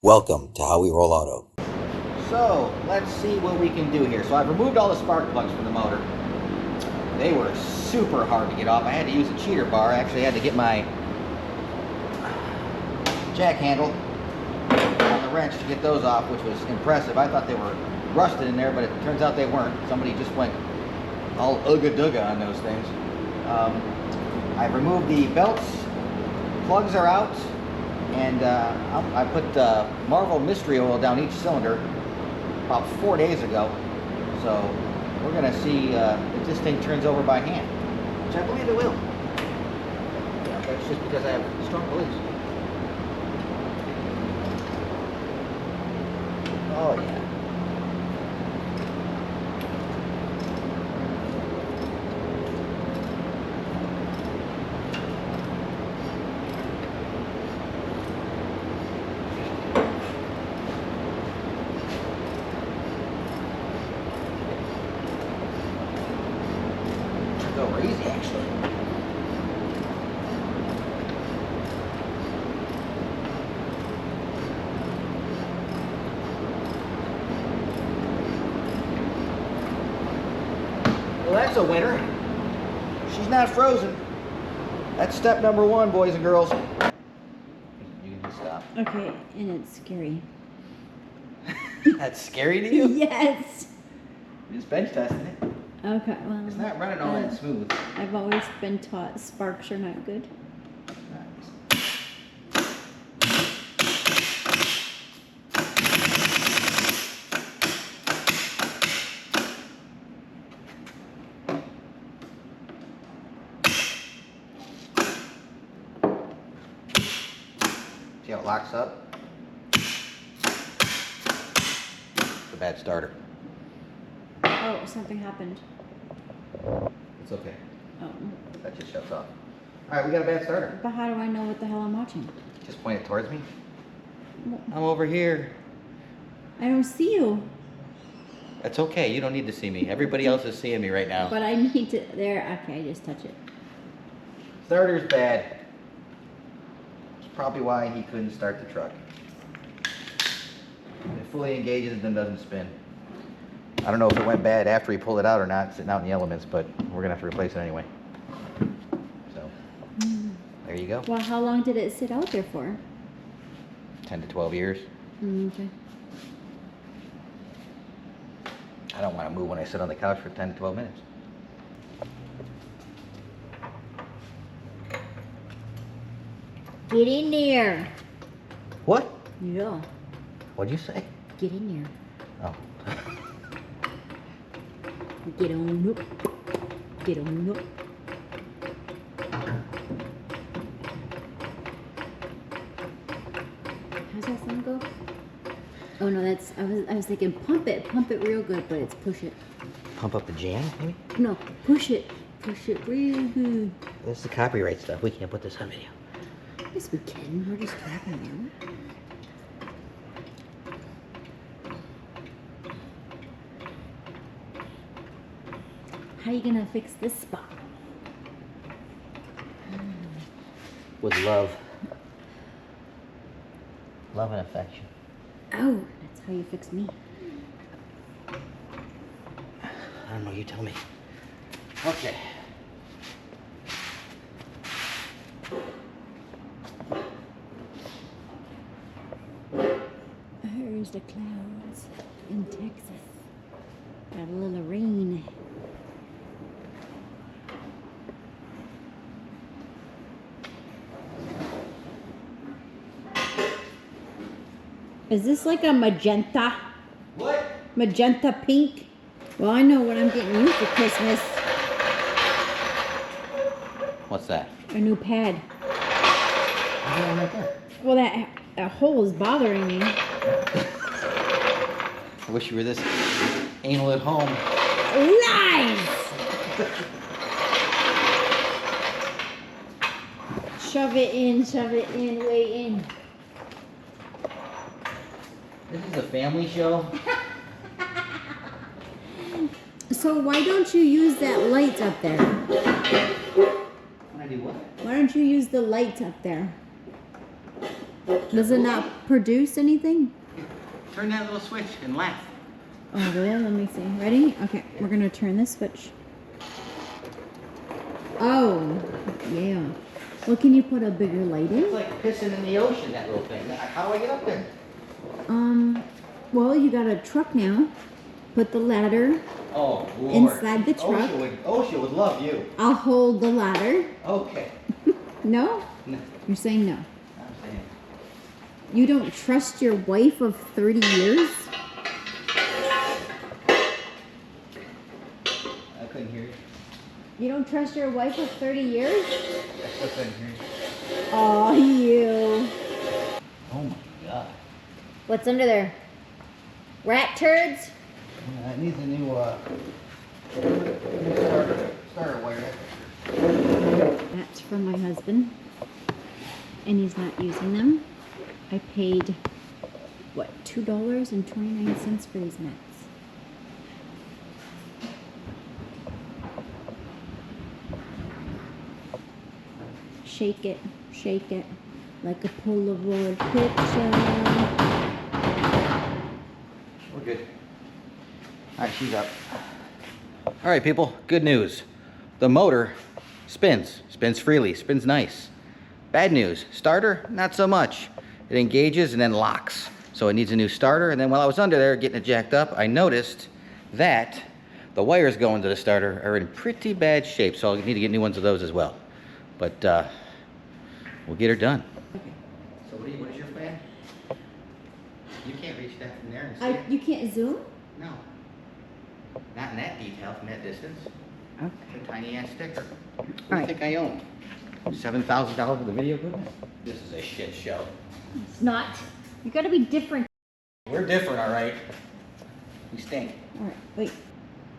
Welcome to How We Roll Auto. So, let's see what we can do here. So I've removed all the spark plugs from the motor. They were super hard to get off. I had to use a cheater bar. I actually had to get my jack handle on the wrench to get those off, which was impressive. I thought they were rusted in there, but it turns out they weren't. Somebody just went all ooga-dooga on those things. I've removed the belts. Plugs are out. And I put Marvel Mystery Oil down each cylinder about 4 days ago. So we're going to see if this thing turns over by hand, which I believe it will. Yeah, that's just because I have strong beliefs. Oh yeah. Over easy, actually. Well, that's a winner. She's not frozen. That's step number one, boys and girls. You can just stop. Okay, and it's scary. That's scary to you? Yes. You just bench testing it. Okay, well. It's not running all that smooth. I've always been taught sparks are not good. See how it locks up? It's a bad starter. Oh, something happened. It's okay. Oh. That just shuts off. Alright, we got a bad starter. But how do I know what the hell I'm watching? Just point it towards me. Well, I'm over here. I don't see you. That's okay. You don't need to see me. Everybody else is seeing me right now. But I need to. There. Okay, I just touch it. Starter's bad. It's probably why he couldn't start the truck. It fully engages and doesn't spin. I don't know if it went bad after he pulled it out or not, sitting out in the elements, but we're gonna have to replace it anyway. So, there you go. Well, how long did it sit out there for? 10 to 12 years. Okay. I don't want to move when I sit on the couch for 10 to 12 minutes. Get in there. What? Yeah. What'd you say? Get in there. Oh. Get on up. Get on up. How's that sound go? Oh no, that's I was thinking pump it real good, but it's push it. Pump up the jam, maybe? No, push it real good. This is the copyright stuff. We can't put this on video. Yes, we can. We're just talking now. How are you gonna fix this spot? With love. Love and affection. Oh, that's how you fix me. I don't know, you tell me. Okay. Here's the clouds in Texas. Got a little rain. Is this like a magenta? What? Magenta pink? Well, I know what I'm getting you for Christmas. What's that? A new pad. Right there. Well, that hole is bothering me. I wish you were this anal at home. Lies! Shove it in, way in. This is a family show. So why don't you use that light up there? When I do what? Why don't you use the light up there? Does it not produce anything? Turn that little switch and laugh. Oh, really? Let me see. Ready? Okay, we're gonna turn this switch. Oh, yeah. Well, can you put a bigger light It's in? like pissing in the ocean, that little thing. How do I get up there? Well, you got a truck now. Put the ladder Oh, Lord. inside the truck. OSHA would love you. I'll hold the ladder. Okay. No? No, You're saying no. I'm saying. You don't trust your wife of 30 years? I couldn't hear you. You don't trust your wife of 30 years? I still couldn't hear you. Oh, you. Oh my God. What's under there? Rat turds? Yeah, it needs a new starter wire. That's from my husband. And he's not using them. I paid, what, $2.29 for these mats. Shake it, like a Polaroid picture. We're good. All right, she's up. All right, people, good news. The motor spins freely, spins nice. Bad news, starter, not so much. It engages and then locks. So it needs a new starter. And then while I was under there getting it jacked up, I noticed that the wires going to the starter are in pretty bad shape. So I'll need to get new ones of those as well. But we'll get her done. Okay. So what is your plan? You can't reach that from there and see it. You can't zoom? No. Not in that detail, from that distance. Okay. It's a tiny ass sticker. What do you Alright. think I own? $7,000 worth of video equipment? This is a shit show. It's not. You gotta be different. We're different, alright? We stink. Alright, wait.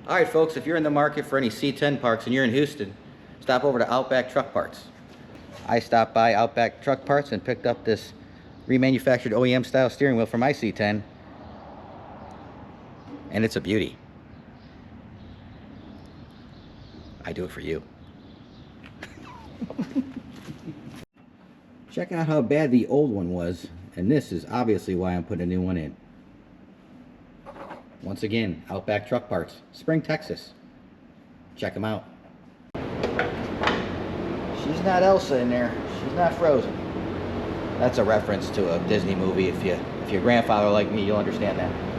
Alright folks, if you're in the market for any C10 parts and you're in Houston, stop over to Outback Truck Parts. I stopped by Outback Truck Parts and picked up this remanufactured OEM style steering wheel for my C10. And it's a beauty. I do it for you. Check out how bad the old one was, and this is obviously why I'm putting a new one in. Once again, Outback Truck Parts, Spring, Texas. Check them out. She's not Elsa in there. She's not frozen. That's a reference to a Disney movie. If you're a grandfather like me, you'll understand that.